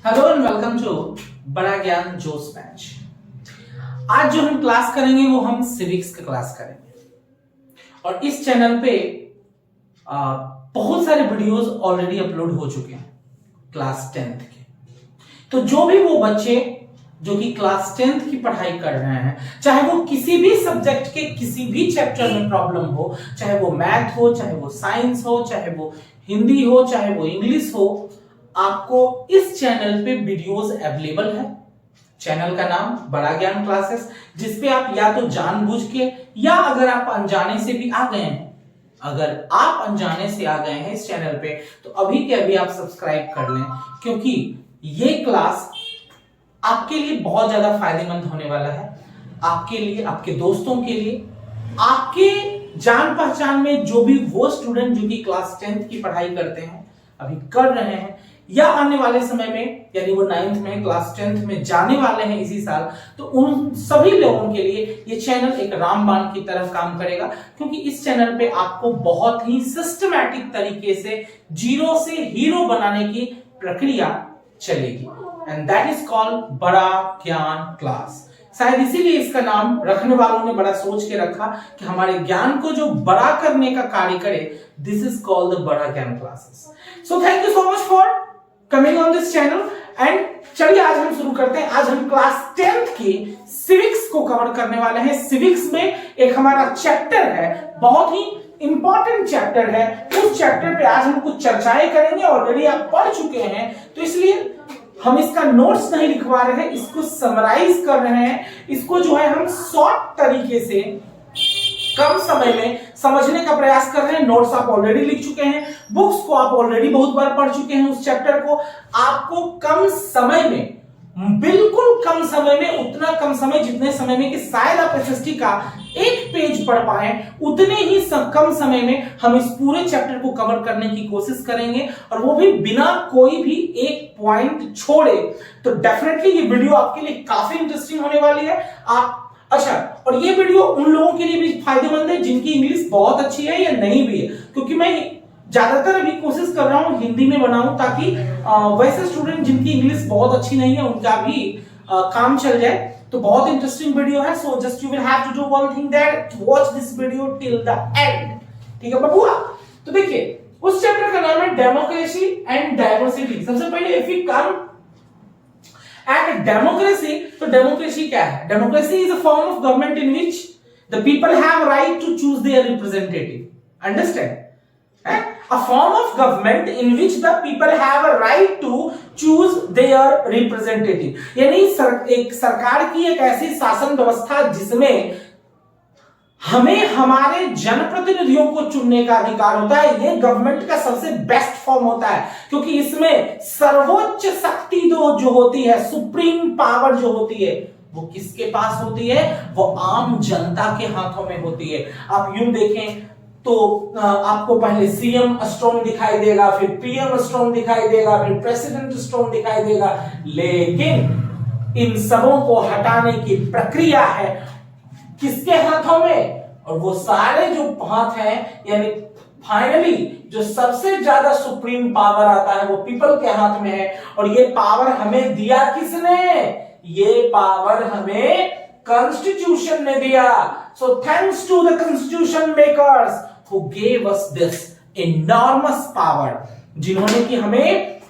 Hello and welcome to बड़ा ज्ञान जोश बैच। आज जो हम क्लास करेंगे वो हम सिविक्स का क्लास करेंगे और इस चैनल पे बहुत सारे वीडियोस ऑलरेडी अपलोड हो चुके हैं क्लास 10th के। तो जो भी वो बच्चे जो कि क्लास 10th की पढ़ाई कर रहे हैं, चाहे वो किसी भी सब्जेक्ट के किसी भी चैप्टर में प्रॉब्लम हो, चाहे वो मैथ हो, चाहे वो साइंस हो, चाहे वो हिंदी हो, चाहे वो इंग्लिश हो, आपको इस चैनल पे वीडियोस अवेलेबल है। चैनल का नाम बड़ा ज्ञान क्लासेस, जिसपे आप या तो जानबूझ के या अगर आप अनजाने से भी आ गए हैं, अगर आप अनजाने से आ गए हैं इस चैनल पे, तो अभी के अभी आप सब्सक्राइब कर लें, क्योंकि ये क्लास आपके लिए बहुत ज्यादा फायदेमंद होने वाला है। आपके लिए, आपके दोस्तों के लिए, आपके जान पहचान में जो भी वो स्टूडेंट जो कि क्लास 10th की पढ़ाई करते हैं, अभी कर रहे हैं या आने वाले समय में, यानी वो 9th में क्लास 10th में जाने वाले हैं इसी साल, तो उन सभी लोगों के लिए ये चैनल एक रामबाण की तरह काम करेगा। क्योंकि इस चैनल पे आपको बहुत ही सिस्टमैटिक तरीके से जीरो से हीरो बनाने की प्रक्रिया चलेगी, एंड दैट इज कॉल्ड बड़ा ज्ञान क्लास। शायद इसीलिए इसका नाम रखने वालों ने बड़ा सोच के रखा कि हमारे ज्ञान को जो बड़ा करने का कार्य करे, दिस इज कॉल्ड द बड़ा ज्ञान classes. So thank you so much for coming on this channel. And चलिए आज हम शुरू करते हैं। आज हम क्लास 10th की सिविक्स को कवर करने वाले हैं। सिविक्स में एक हमारा चैप्टर है, बहुत ही इंपॉर्टेंट चैप्टर है। उस चैप्टर पे आज हम कुछ चर्चाएं करेंगे। ऑलरेडी आप पढ़ चुके हैं, तो इसलिए हम इसका नोट्स नहीं लिखवा रहे हैं, इसको समराइज कर रहे हैं। इसको जो है हम शॉर्ट तरीके से कम समय में समझने का प्रयास कर रहे हैं। नोट्स आप ऑलरेडी लिख चुके हैं, बुक्स को आप ऑलरेडी बहुत बार पढ़ चुके हैं। उस चैप्टर को आपको कम समय में, बिल्कुल कम समय में, उतना कम समय जितने समय में कि शायद आप एसएसटी का एक पेज पढ़ पाए, उतने ही कम समय में हम इस पूरे चैप्टर को कवर करने की कोशिश करेंगे, और वो भी बिना कोई भी एक पॉइंट छोड़े। तो डेफिनेटली ये वीडियो आपके लिए काफी इंटरेस्टिंग होने वाली है। अच्छा, और ये वीडियो उन लोगों के लिए भी फायदेमंद है जिनकी इंग्लिश बहुत अच्छी है या नहीं भी है, क्योंकि मैं ज्यादातर अभी कोशिश कर रहा हूं हिंदी में बनाऊं, ताकि वैसे स्टूडेंट जिनकी इंग्लिश बहुत अच्छी नहीं है उनका भी काम चल जाए। तो बहुत इंटरेस्टिंग वीडियो है। So just you will have to do one thing, that watch this video till the end. ठीक है बबुआ? तो देखिए, उस चैप्टर का नाम है डेमोक्रेसी एंड डाइवर्सिटी। सबसे पहले if you come at democracy, तो डेमोक्रेसी क्या है? Democracy is a form of government in which the people have right to choose their representative. Understand? A form of government in which the people have a right to choose their representative। यानी एक सरकार की एक ऐसी शासन व्यवस्था जिसमें हमें हमारे जनप्रतिनिधियों को चुनने का अधिकार होता है। ये गवर्नमेंट का सबसे बेस्ट फॉर्म होता है, क्योंकि इसमें सर्वोच्च शक्ति जो होती है, सुप्रीम पावर जो होती है, वो किसके पास होती है? वो आम जनता के हाथों में होती है। आप यूं देखें तो आपको पहले सीएम स्ट्रॉन्ग दिखाई देगा, फिर पीएम स्ट्रॉन्ग दिखाई देगा, फिर प्रेसिडेंट स्ट्रॉन्ग दिखाई देगा, लेकिन इन सबों को हटाने की प्रक्रिया है किसके हाथों में? और वो सारे जो हाथ हैं, यानी फाइनली जो सबसे ज्यादा सुप्रीम पावर आता है वो पीपल के हाथ में है। और ये पावर हमें दिया किसने? ये पावर हमें कॉन्स्टिट्यूशन ने दिया। So thanks to the constitution makers who gave us this enormous power, जिन्होंने कि हमें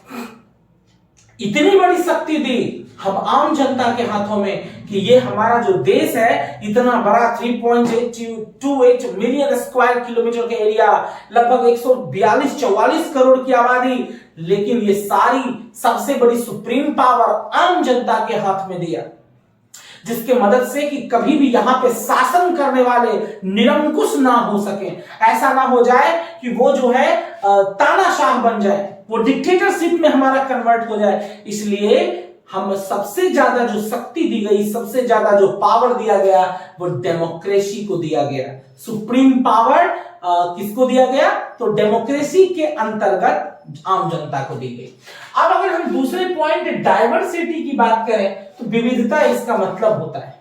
इतनी बड़ी शक्ति दी हम आम जनता के हाथों में, कि ये हमारा जो देश है इतना बड़ा 3.28 मिलियन स्क्वायर किलोमीटर के एरिया, लगभग 142-44 करोड़ की आबादी, लेकिन ये सारी सबसे बड़ी सुप्रीम पावर आम जनता के हाथ में दिया, जिसके मदद से कि कभी भी यहां पे शासन करने वाले निरंकुश ना हो सके। ऐसा ना हो जाए कि वो जो है तानाशाह बन जाए, वो डिक्टेटरशिप में हमारा कन्वर्ट हो जाए। इसलिए हम सबसे ज्यादा जो शक्ति दी गई, सबसे ज्यादा जो पावर दिया गया, वो डेमोक्रेसी को दिया गया। सुप्रीम पावर किसको दिया गया? तो डेमोक्रेसी के अंतर्गत आम जनता को दी गई। अब अगर हम दूसरे पॉइंट डाइवर्सिटी की बात करें, तो विविधता इसका मतलब होता है,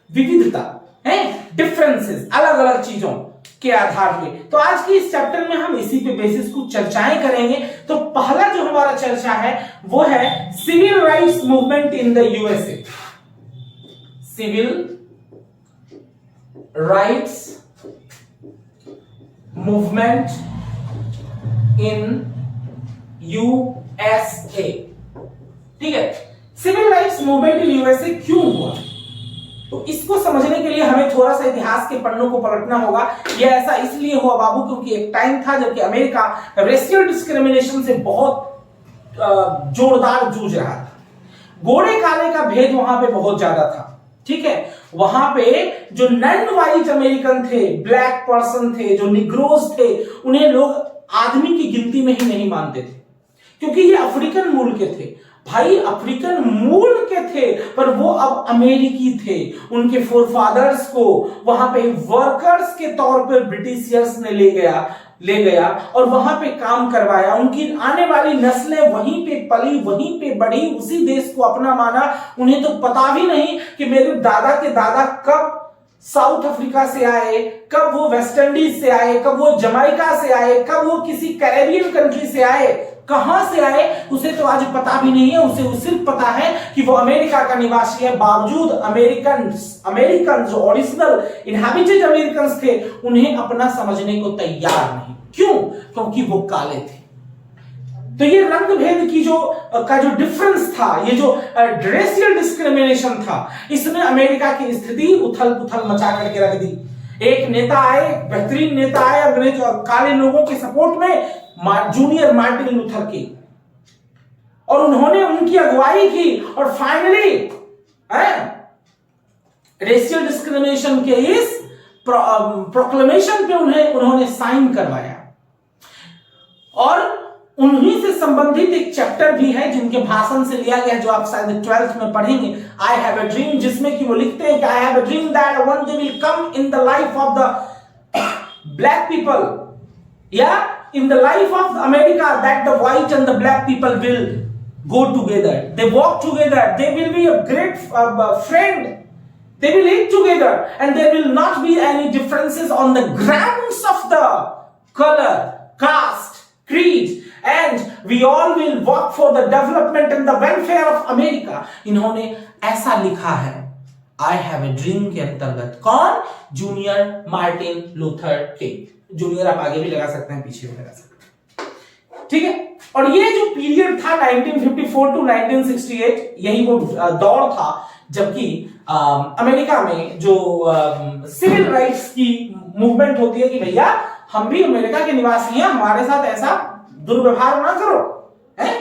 विविधता है, डिफरेंसेस, अलग अलग चीजों। के आधार पे। तो आज की इस चैप्टर में हम इसी पे बेसिस कुछ चर्चाएं करेंगे। तो पहला जो हमारा चर्चा है वो है civil rights movement in the USA. Civil rights movement in USA. ठीक है, civil rights movement in USA क्यों हुआ, तो इसको समझने के लिए हमें थोड़ा सा इतिहास के पन्नों को पलटना होगा। यह ऐसा इसलिए हुआ बाबू क्योंकि एक टाइम था जबकि अमेरिका रेशियल डिस्क्रिमिनेशन से बहुत जोरदार जूझ रहा था। गोरे काले का भेद वहां पे बहुत ज्यादा था। ठीक है, वहां पे जो नॉन वाइट अमेरिकन थे, ब्लैक पर्सन थे, जो निग्रोज थे, उन्हें लोग आदमी की गिनती में ही नहीं मानते थे क्योंकि ये अफ्रीकन मूल के थे। भाई अफ्रीकन मूल के थे पर वो अब अमेरिकी थे। उनके फोरफादर्स को वहां पे वर्कर्स के तौर पर ब्रिटिशियर्स ने ले गया और वहां पे काम करवाया। उनकी आने वाली नस्लें वहीं पे पली, वहीं पे बढ़ी, उसी देश को अपना माना। उन्हें तो पता भी नहीं कि मेरे दादा के दादा कब साउथ अफ्रीका से आए, कब वो वेस्ट इंडीज से आए, कब वो जमाइका से आए, कब वो किसी कैरेबियन कंट्री से आए, कहां से आए, उसे तो आज पता भी नहीं है। उसे सिर्फ पता है कि वो अमेरिका का निवासी है। बावजूद अमेरिकन जो ओरिजिनल इनहैबिटेड अमेरिकन थे उन्हें अपना समझने को तैयार नहीं। क्यों? क्योंकि वो काले थे। तो ये रंग भेद की जो डिफरेंस था, ये जो रेशियल डिस्क्रिमिनेशन था, इसने अमेरिका की स्थिति उथल पुथल मचा करके रख दी। एक नेता आए, बेहतरीन नेता आए अंग्रेज और काले लोगों के सपोर्ट में, जूनियर मार्टिन लूथर किंग, और उन्होंने उनकी अगुवाई की और फाइनली रेशियल डिस्क्रिमिनेशन के इस प्रोक्लेमेशन पे उन्होंने साइन करवाया। और उन्हीं से संबंधित एक चैप्टर भी है जिनके भाषण से लिया गया, जो आप शायद 12th में पढ़ेंगे, आई हैव अ ड्रीम, जिसमें कि वो लिखते हैं कि I have a dream that one day will come in the life of the black people, या in the life of America, that the white and the black people will go together, they walk together, they will be a great friend, they will eat together, and there will not be any differences on the grounds of the color, caste, creed, and we all will work for the development and the welfare of America. इन्होंने ऐसा लिखा है I have a dream के अंतर्गत। कौन? Junior Martin Luther king. Junior आप आगे भी लगा सकते हैं, पीछे भी लगा सकते हैं। ठीक है, और ये जो पीरियड था 1954 टू 1968, यही वो दौर था जबकि अमेरिका में जो सिविल राइट्स की मूवमेंट होती है कि भैया हम भी अमेरिका के निवासी हैं, हमारे साथ ऐसा दुर्व्यवहार ना करो। है?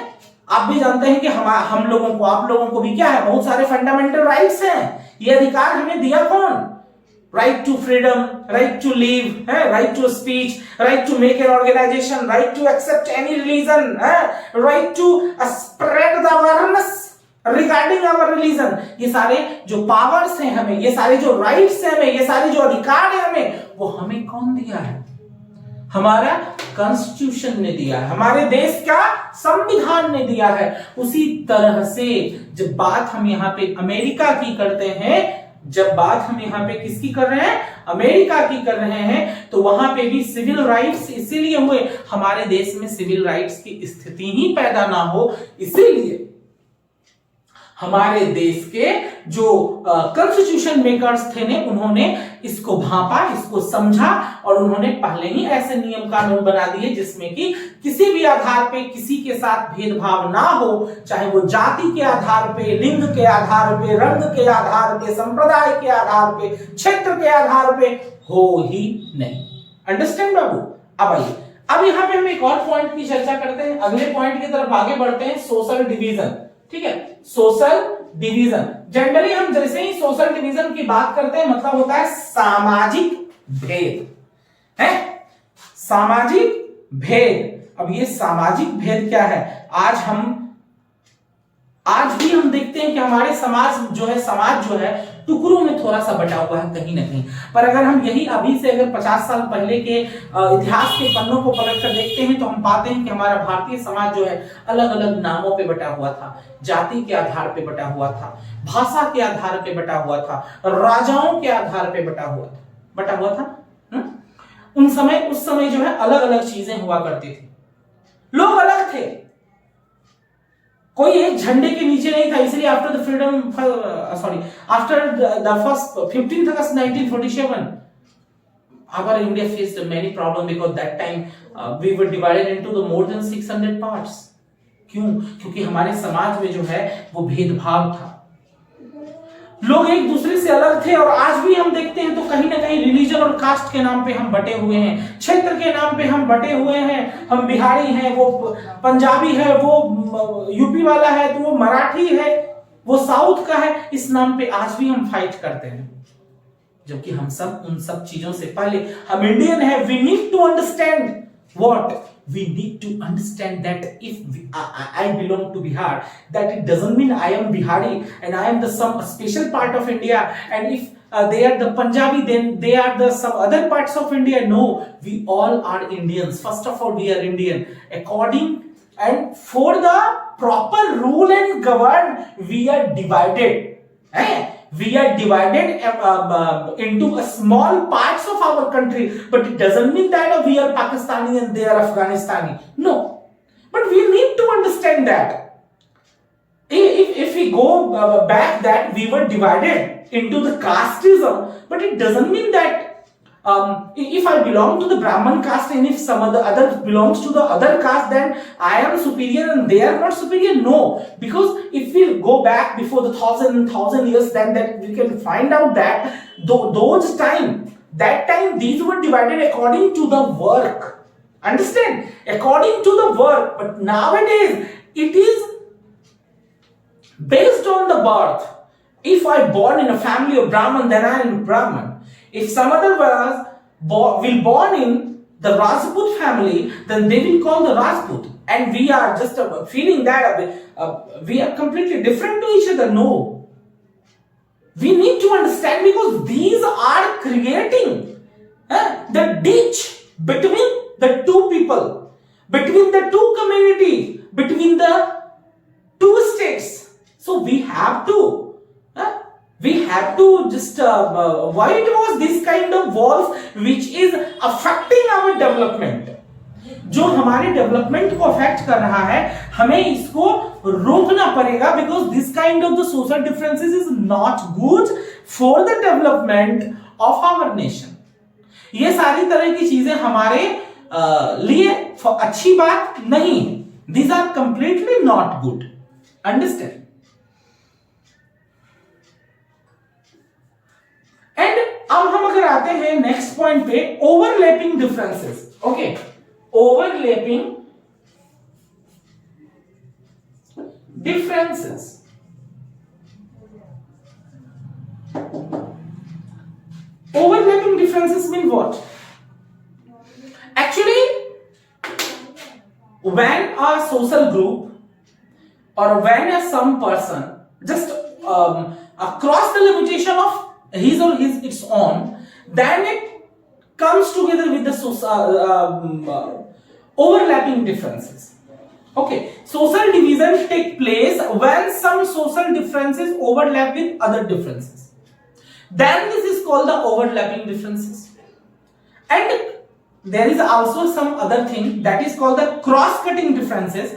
आप भी जानते हैं कि हम लोगों को, आप लोगों को भी क्या है, बहुत सारे फंडामेंटल राइट्स हैं। ये अधिकार हमें दिया कौन? right to freedom, right to live, right to speech, right to make an organization, right to accept any religion, right to spread the awareness regarding our religion। ये सारे जो पावर्स हैं हमें, ये सारे जो राइट्स हैं हमें, ये सारे जो अधिकार हैं हमें, वो हमें कौन दिया है? हमारा कॉन्स्टिट्यूशन ने दिया है, हमारे देश का संविधान ने दिया है। उसी तरह से जब बात हम यहाँ पे अमेरिका की करते हैं, जब बात हम यहाँ पे किसकी कर रहे हैं, अमेरिका की कर रहे हैं, तो वहां पे भी सिविल राइट्स इसीलिए हुए, हमारे देश में सिविल राइट्स की स्थिति ही पैदा ना हो, इसीलिए हमारे देश के जो कॉन्स्टिट्यूशन मेकर्स थे ने, उन्होंने इसको भांपा, इसको समझा और उन्होंने पहले ही ऐसे नियम कानून बना दिए जिसमें कि किसी भी आधार पे किसी के साथ भेदभाव ना हो, चाहे वो जाति के आधार पे, लिंग के आधार पे, रंग के आधार पे, संप्रदाय के आधार पे, क्षेत्र के आधार पे हो ही नहीं। अंडरस्टैंड बाबू? अब आइए, अब यहाँ पे हम एक और पॉइंट की चर्चा करते हैं, अगले पॉइंट की तरफ आगे बढ़ते हैं, सोशल डिवीजन। ठीक है, सोशल डिवीजन। जनरली हम जैसे ही सोशल डिवीजन की बात करते हैं मतलब होता है सामाजिक भेद, है? सामाजिक भेद। अब ये सामाजिक भेद क्या है? आज भी हम देखते हैं कि हमारे समाज जो है टुकड़ों में थोड़ा सा बटा हुआ है कहीं ना कहीं। पर अगर हम यही अभी से अगर 50 साल पहले के इतिहास के पन्नों को पलट कर देखते हैं तो हम पाते हैं कि हमारा भारतीय समाज जो है अलग अलग नामों पे बटा हुआ था, जाति के आधार पे बटा हुआ था, भाषा के आधार पे बटा हुआ था, राजाओं के आधार पे बटा हुआ था। उस समय जो है अलग अलग चीजें हुआ करती थी, लोग अलग थे, कोई एक झंडे के नीचे नहीं था। इसलिए after the freedom after the first 15th August 1947 our India faced many problems because that time we were divided into the more than 600 parts. क्यों? क्योंकि हमारे समाज में जो है वो भेदभाव था, लोग एक दूसरे से अलग थे। और आज भी हम देखते हैं तो कहीं ना कहीं रिलीजन और कास्ट के नाम पे हम बटे हुए हैं, क्षेत्र के नाम पे हम बटे हुए हैं। हम बिहारी हैं, वो पंजाबी है, वो यूपी वाला है, तो वो मराठी है, वो साउथ का है, इस नाम पे आज भी हम फाइट करते हैं। जबकि हम सब उन सब चीजों से पहले हम इंडियन है। We need to understand what we need to understand that if I belong to Bihar, that it doesn't mean I am Bihari and I am the some special part of India, and if they are the Punjabi, then they are the some other parts of India. No, we all are Indians. First of all, we are Indian according and for the proper rule and govern. We are divided. We are divided into a small parts of our country, but it doesn't mean that we are Pakistani and they are Afghanistani. No, but we need to understand that if we go back, that we were divided into the casteism, but it doesn't mean that if I belong to the Brahman caste and if some other belongs to the other caste, then I am superior and they are not superior. No, because if we go back before the thousand years, then that we can find out that that time these were divided according to the work. Understand? According to the work. But nowadays it is based on the birth. If I born in a family of Brahman, then I am Brahman. If some other will born in the Rajput family, then they will call the Rajput, and we are just feeling that we are completely different to each other. No, we need to understand, because these are creating the ditch between the two people, between the two community, between the two states. So we have to just why it was this kind of walls which is affecting our development, जो हमारे development को affect कर रहा है, हमें इसको रोकना पड़ेगा, because this kind of the social differences is not good for the development of our nation. ये सारी तरह की चीजें हमारे लिए अच्छी बात नहीं, these are completely not good. Understand? And अब हम अगर आते हैं नेक्स्ट पॉइंट पे, overlapping differences. Okay, overlapping differences. Overlapping differences mean what? Actually, when a social group or when some person just across the limitation of his or its own, then it comes together with the overlapping differences. Okay, social divisions take place when some social differences overlap with other differences. Then this is called the overlapping differences. And there is also some other thing that is called the cross-cutting differences.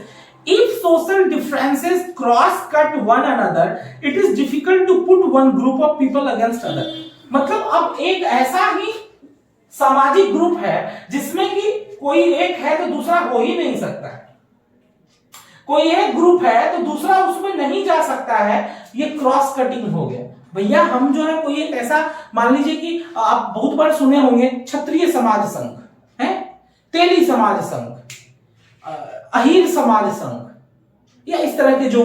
If social differences cross-cut one another, it is difficult to put one group of people against other. मतलब अब एक ऐसा ही सामाजिक group है जिसमें कि कोई एक है तो दूसरा हो ही नहीं सकता है, कोई एक ग्रुप है तो दूसरा उसमें नहीं जा सकता है, ये क्रॉस कटिंग हो गया। भैया हम जो है कोई एक ऐसा, मान लीजिए कि आप बहुत बार सुने होंगे क्षत्रिय समाज संघ है, तेली समाज संघ, अहीर समाज संघ, या इस तरह के जो